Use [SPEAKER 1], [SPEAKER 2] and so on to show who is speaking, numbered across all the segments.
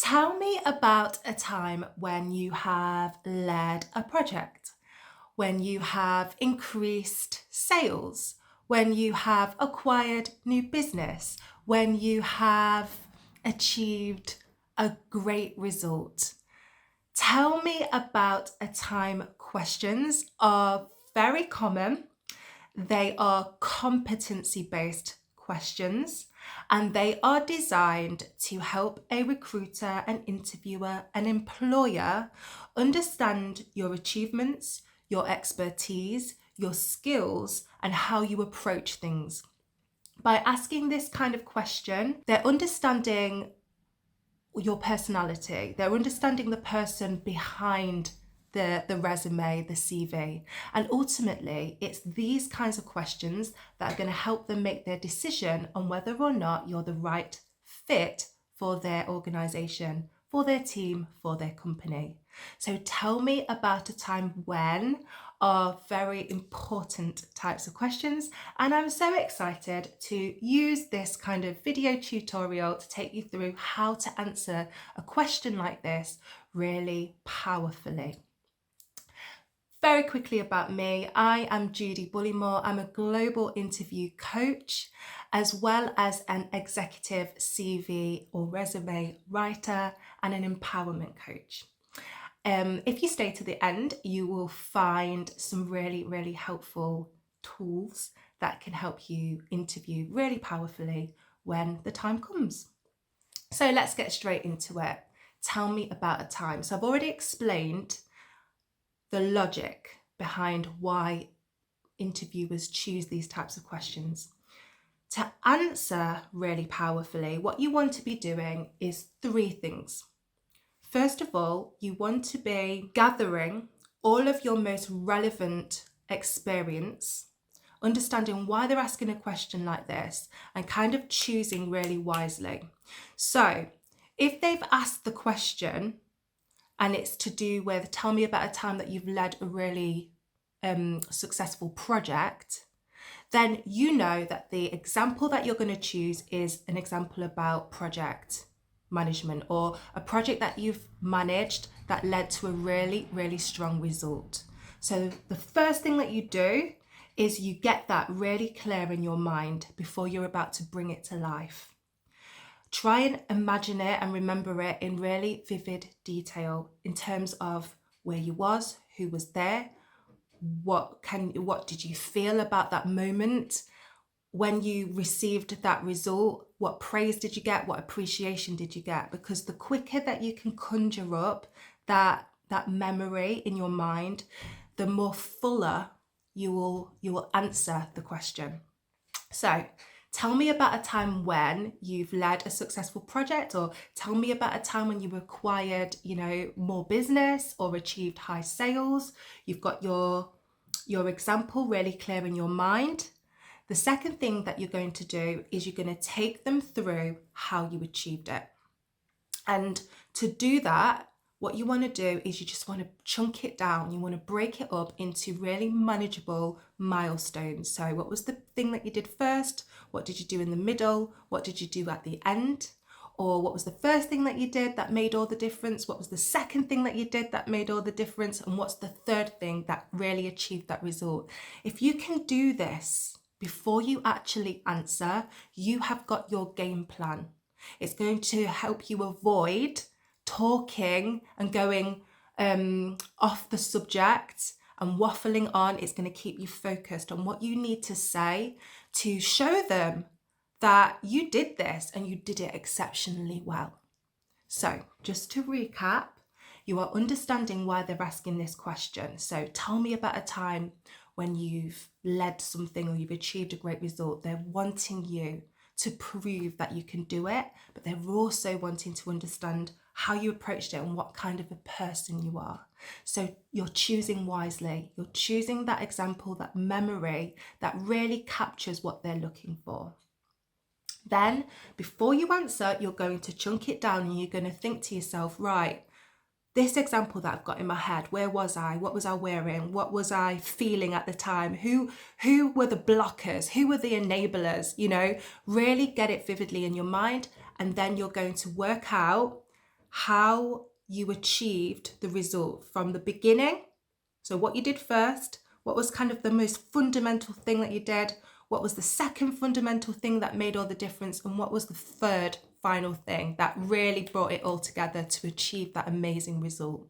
[SPEAKER 1] Tell me about a time when you have led a project, when you have increased sales, when you have acquired new business, when you have achieved a great result. Tell me about a time. Questions are very common. They are competency based questions and they are designed to help a recruiter, an interviewer, an employer understand your achievements, your expertise, your skills, and how you approach things. By asking this kind of question, they're understanding your personality, they're understanding the person behind the resume, the CV. And ultimately, it's these kinds of questions that are going to help them make their decision on whether or not you're the right fit for their organization, for their team, for their company. So tell me about a time when are very important types of questions. And I'm so excited to use this kind of video tutorial to take you through how to answer a question like this really powerfully. Very quickly about me, I am Judy Bullymore. I'm a global interview coach, as well as an executive CV or resume writer and an empowerment coach. If you stay to the end, you will find some really helpful tools that can help you interview really powerfully when the time comes. So let's get straight into it. Tell me about a time. So I've already explained the logic behind why interviewers choose these types of questions. To answer really powerfully, what you want to be doing is three things. First of all, you want to be gathering all of your most relevant experience, understanding why they're asking a question like this, and kind of choosing really wisely. So if they've asked the question and it's to do with, tell me about a time that you've led a really successful project, then you know that the example that you're going to choose is an example about project management or a project that you've managed that led to a really strong result. So the first thing that you do is you get that really clear in your mind before you're about to bring it to life. Try and imagine it and remember it in really vivid detail in terms of where you was, who was there, what did you feel about that moment? When you received that result, what praise did you get? What appreciation did you get? Because the quicker that you can conjure up that memory in your mind, the more fuller you will answer the question. So tell me about a time when you've led a successful project, or tell me about a time when you acquired, more business or achieved high sales. You've got your example really clear in your mind. The second thing that you're going to do is you're going to take them through how you achieved it. And to do that, what you want to do is you just want to chunk it down. You want to break it up into really manageable milestones. So what was the thing that you did first? What did you do in the middle? What did you do at the end? Or what was the first thing that you did that made all the difference? What was the second thing that you did that made all the difference? And what's the third thing that really achieved that result? If you can do this before you actually answer, you have got your game plan. It's going to help you avoid talking and going off the subject and waffling on. It's going to keep you focused on what you need to say to show them that you did this and you did it exceptionally well. So just to recap, you are understanding why they're asking this question. So tell me about a time when you've led something or you've achieved a great result. They're wanting you to prove that you can do it, but they're also wanting to understand how you approached it and what kind of a person you are. So you're choosing wisely. You're choosing that example, that memory that really captures what they're looking for. Then, before you answer, you're going to chunk it down and you're going to think to yourself, right, this example that I've got in my head, where was I? What was I wearing? What was I feeling at the time? Who were the blockers? Who were the enablers? Really get it vividly in your mind. And then you're going to work out how you achieved the result from the beginning. So what you did first, what was kind of the most fundamental thing that you did, what was the second fundamental thing that made all the difference, and what was the third final thing that really brought it all together to achieve that amazing result.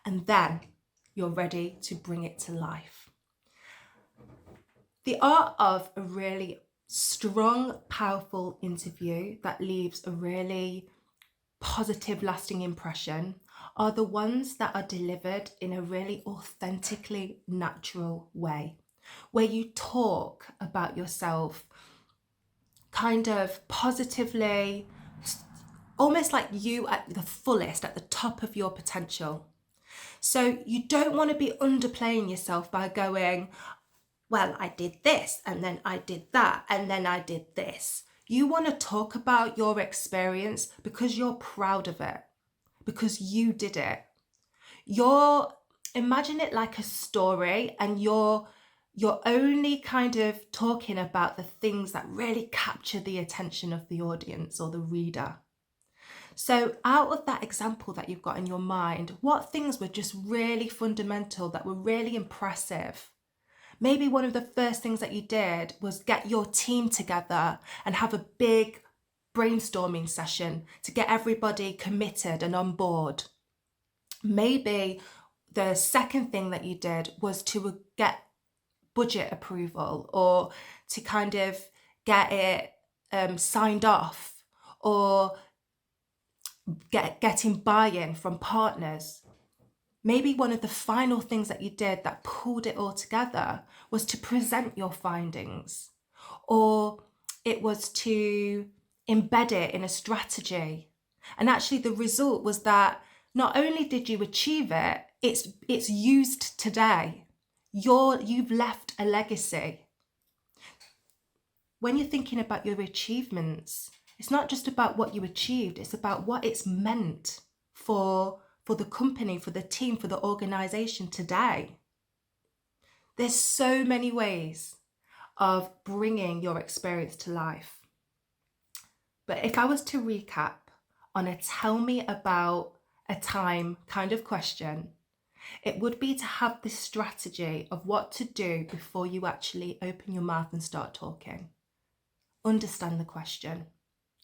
[SPEAKER 1] And then you're ready to bring it to life. The art of a really strong, powerful interview that leaves a really positive, lasting impression are the ones that are delivered in a really authentically natural way, where you talk about yourself kind of positively, almost like you at the fullest, at the top of your potential. So you don't want to be underplaying yourself by going, well, I did this, and then I did that, and then I did this. You want to talk about your experience because you're proud of it, because you did it. Imagine it like a story, and you're only kind of talking about the things that really capture the attention of the audience or the reader. So out of that example that you've got in your mind, what things were just really fundamental, that were really impressive? Maybe one of the first things that you did was get your team together and have a big brainstorming session to get everybody committed and on board. Maybe the second thing that you did was to get budget approval, or to kind of get it signed off, or getting buy-in from partners. Maybe one of the final things that you did that pulled it all together was to present your findings, or it was to embed it in a strategy. And actually the result was that not only did you achieve it, it's used today. You've left a legacy. When you're thinking about your achievements, it's not just about what you achieved, it's about what it's meant for the company, for the team, for the organization today. There's so many ways of bringing your experience to life. But if I was to recap on a tell me about a time kind of question, it would be to have this strategy of what to do before you actually open your mouth and start talking. Understand the question.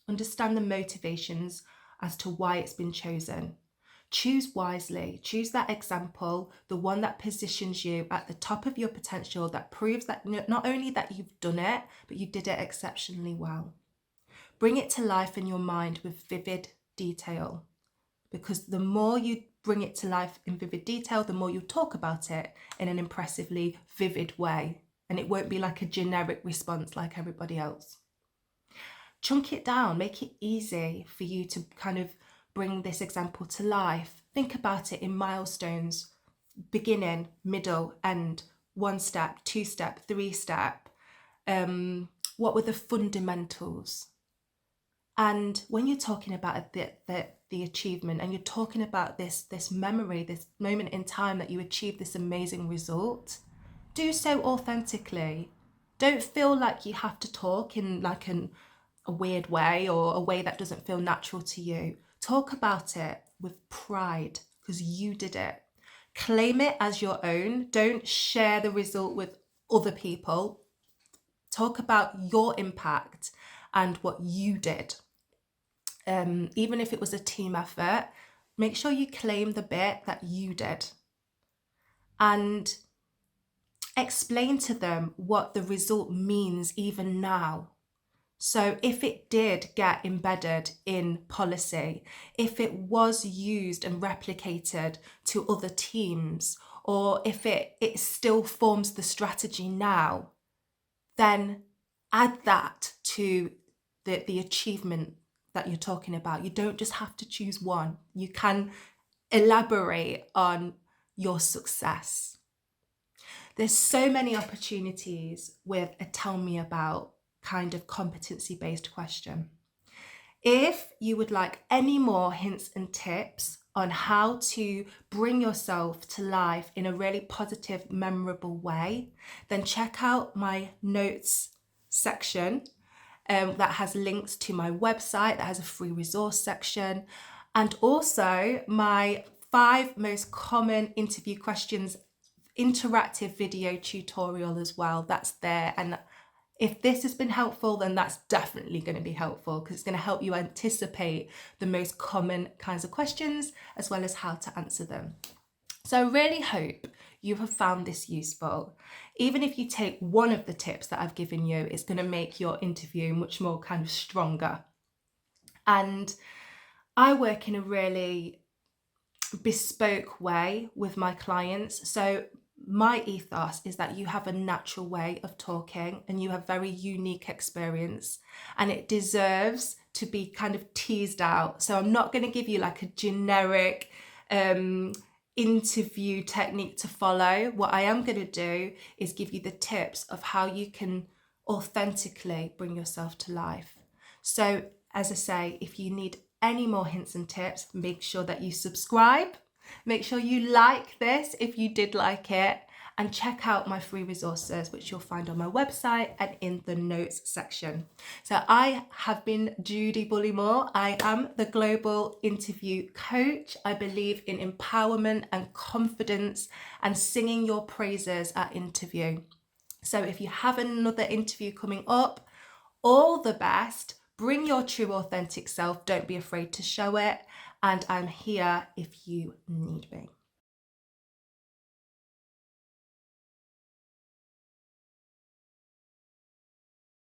[SPEAKER 1] Understand the motivations as to why it's been chosen. Choose wisely. Choose that example, the one that positions you at the top of your potential, that proves that not only that you've done it, but you did it exceptionally well. Bring it to life in your mind with vivid detail, because the more you bring it to life in vivid detail, the more you talk about it in an impressively vivid way, and it won't be like a generic response like everybody else. Chunk it down, make it easy for you to kind of bring this example to life. Think about it in milestones, beginning, middle, end, 1 step, 2 step, 3 step. What were the fundamentals? And when you're talking about the achievement, and you're talking about this memory, this moment in time that you achieved this amazing result, do so authentically. Don't feel like you have to talk in like a weird way, or a way that doesn't feel natural to you. Talk about it with pride, because you did it. Claim it as your own. Don't share the result with other people. Talk about your impact and what you did. Even if it was a team effort, make sure you claim the bit that you did. And explain to them what the result means even now. So if it did get embedded in policy, if it was used and replicated to other teams, or if it still forms the strategy now, then add that to the achievement that you're talking about. You don't just have to choose one. You can elaborate on your success. There's so many opportunities with a tell me about kind of competency-based question. If you would like any more hints and tips on how to bring yourself to life in a really positive, memorable way, then check out my notes section that has links to my website, that has a free resource section. and also my 5 most common interview questions interactive video tutorial as well. That's there. And if this has been helpful, then that's definitely going to be helpful, because it's going to help you anticipate the most common kinds of questions as well as how to answer them. So I really hope you have found this useful. Even if you take one of the tips that I've given you, it's going to make your interview much more kind of stronger. And I work in a really bespoke way with my clients. So my ethos is that you have a natural way of talking and you have very unique experience, and it deserves to be kind of teased out. So I'm not going to give you like a generic interview technique to follow. What I am going to do is give you the tips of how you can authentically bring yourself to life. So as I say, if you need any more hints and tips, make sure that you subscribe. Make sure you like this if you did like it, and check out my free resources, which you'll find on my website and in the notes section. So I have been Judy Bullymore. I am the Global Interview Coach. I believe in empowerment and confidence and singing your praises at interview. So if you have another interview coming up, all the best. Bring your true authentic self. Don't be afraid to show it. And I'm here if you need me.